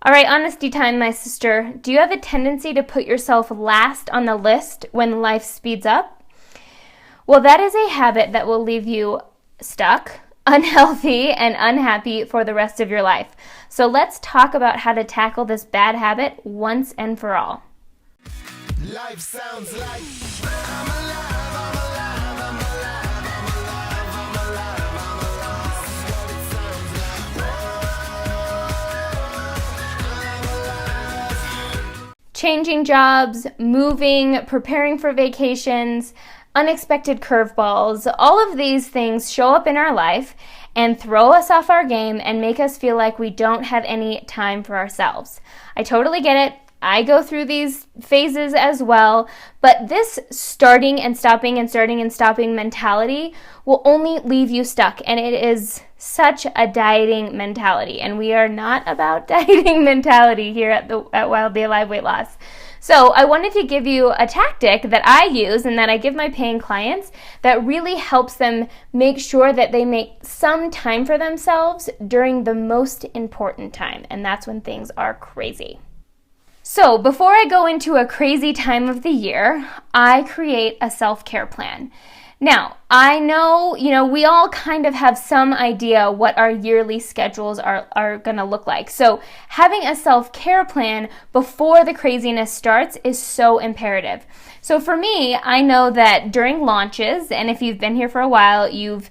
All right, honesty time, my sister. Do you have a tendency to put yourself last on the list when life speeds up? Well, that is a habit that will leave you stuck, unhealthy, and unhappy for the rest of your life. So let's talk about how to tackle this bad habit once and for all. Life sounds like I'm alive, I'm alive, I'm alive, I'm alive, I'm alive, I'm alive. This is what it sounds like. I'm alive. Changing jobs, moving, preparing for vacations, unexpected curveballs, all of these things show up in our life and throw us off our game and make us feel like we don't have any time for ourselves. I totally get it. I go through these phases as well, but this starting and stopping and starting and stopping mentality will only leave you stuck, and it is such a dieting mentality, and we are not about dieting mentality here at Wildly Alive Weight Loss. So I wanted to give you a tactic that I use and that I give my paying clients that really helps them make sure that they make some time for themselves during the most important time, and that's when things are crazy. So before I go into a crazy time of the year, I create a self-care plan. Now, I know, we all kind of have some idea what our yearly schedules are going to look like. So having a self-care plan before the craziness starts is so imperative. So for me, I know that during launches, and if you've been here for a while, you've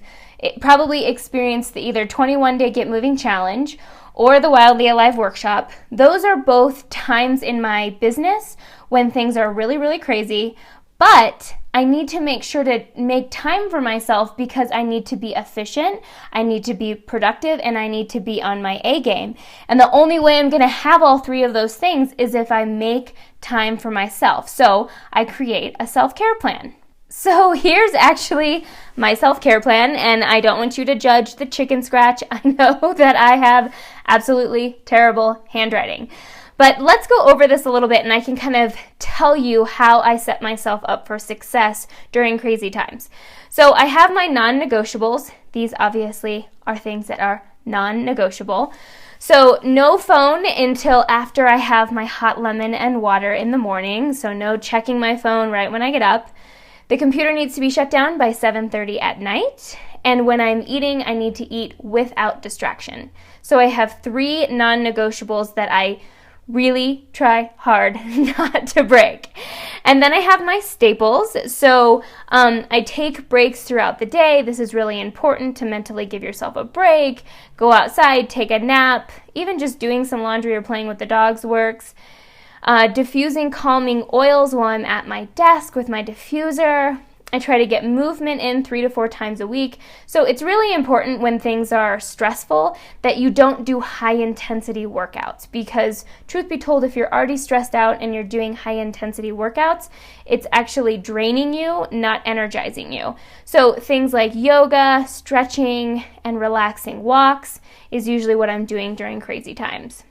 probably experienced the either 21-day Get Moving Challenge or the Wildly Alive workshop. Those are both times in my business when things are really, really crazy, but I need to make sure to make time for myself because I need to be efficient, I need to be productive, and I need to be on my A game. And the only way I'm going to have all three of those things is if I make time for myself. So I create a self-care plan. So here's actually my self-care plan, and I don't want you to judge the chicken scratch. I know that I have absolutely terrible handwriting. But let's go over this a little bit, and I can kind of tell you how I set myself up for success during crazy times. So I have my non-negotiables. These obviously are things that are non-negotiable. So no phone until after I have my hot lemon and water in the morning. So no checking my phone right when I get up. The computer needs to be shut down by 7:30 at night, and when I'm eating, I need to eat without distraction. So I have 3 non-negotiables that I really try hard not to break. And then I have my staples. So I take breaks throughout the day. This is really important to mentally give yourself a break, go outside, take a nap, even just doing some laundry or playing with the dogs works. Diffusing calming oils while I'm at my desk with my diffuser. I try to get movement in 3 to 4 times a week. So it's really important when things are stressful that you don't do high intensity workouts, because truth be told, if you're already stressed out and you're doing high intensity workouts, it's actually draining you, not energizing you. So things like yoga, stretching, and relaxing walks is usually what I'm doing during crazy times.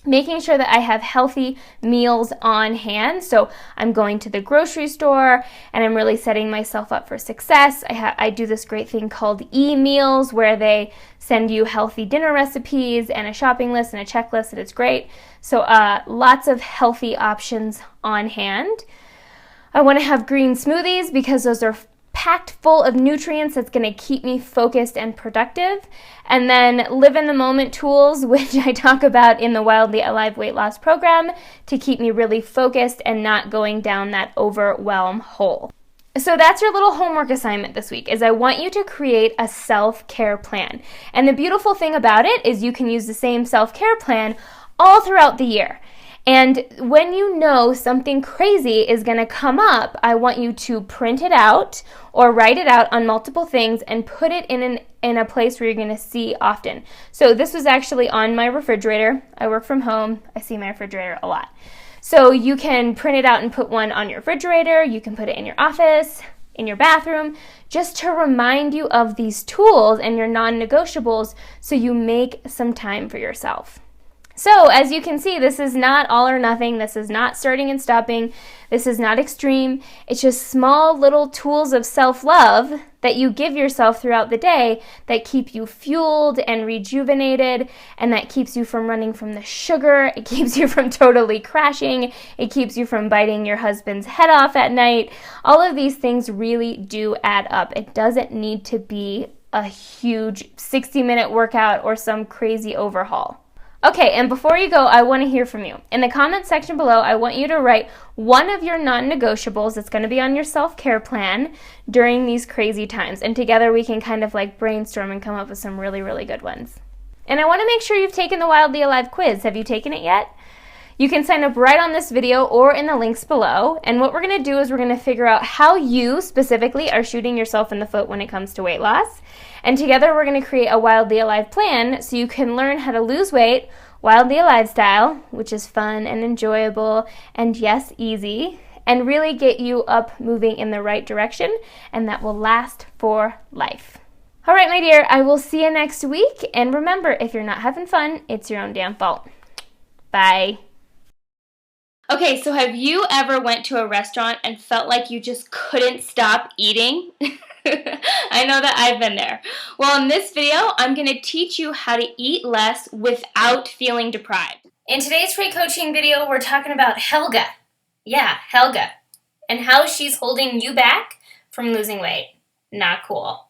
Making sure that I have healthy meals on hand. So I'm going to the grocery store and I'm really setting myself up for success. I do this great thing called e-meals where they send you healthy dinner recipes and a shopping list and a checklist, and it's great. So lots of healthy options on hand. I want to have green smoothies because those are packed full of nutrients that's going to keep me focused and productive. And then live in the moment tools, which I talk about in the Wildly Alive Weight Loss program, to keep me really focused and not going down that overwhelm hole. So that's your little homework assignment this week, is I want you to create a self-care plan. And the beautiful thing about it is you can use the same self-care plan all throughout the year. And when you know something crazy is going to come up, I want you to print it out or write it out on multiple things and put it in a place where you're going to see often. So this was actually on my refrigerator. I work from home. I see my refrigerator a lot. So you can print it out and put one on your refrigerator. You can put it in your office, in your bathroom, just to remind you of these tools and your non-negotiables so you make some time for yourself. So, as you can see, this is not all or nothing. This is not starting and stopping. This is not extreme. It's just small little tools of self-love that you give yourself throughout the day that keep you fueled and rejuvenated, and that keeps you from running from the sugar. It keeps you from totally crashing. It keeps you from biting your husband's head off at night. All of these things really do add up. It doesn't need to be a huge 60-minute workout or some crazy overhaul. Okay, and before you go, I want to hear from you. In the comments section below, I want you to write one of your non-negotiables that's going to be on your self-care plan during these crazy times. And together we can kind of like brainstorm and come up with some really, really good ones. And I want to make sure you've taken the Wildly Alive quiz. Have you taken it yet? You can sign up right on this video or in the links below. And what we're going to do is we're going to figure out how you specifically are shooting yourself in the foot when it comes to weight loss. And together we're going to create a Wildly Alive plan so you can learn how to lose weight Wildly Alive style, which is fun and enjoyable and yes, easy, and really get you up moving in the right direction, and that will last for life. All right, my dear, I will see you next week. And remember, if you're not having fun, it's your own damn fault. Bye. Okay, so have you ever went to a restaurant and felt like you just couldn't stop eating? I know that I've been there. Well, in this video, I'm going to teach you how to eat less without feeling deprived. In today's free coaching video, we're talking about Helga. Yeah, Helga. And how she's holding you back from losing weight. Not cool.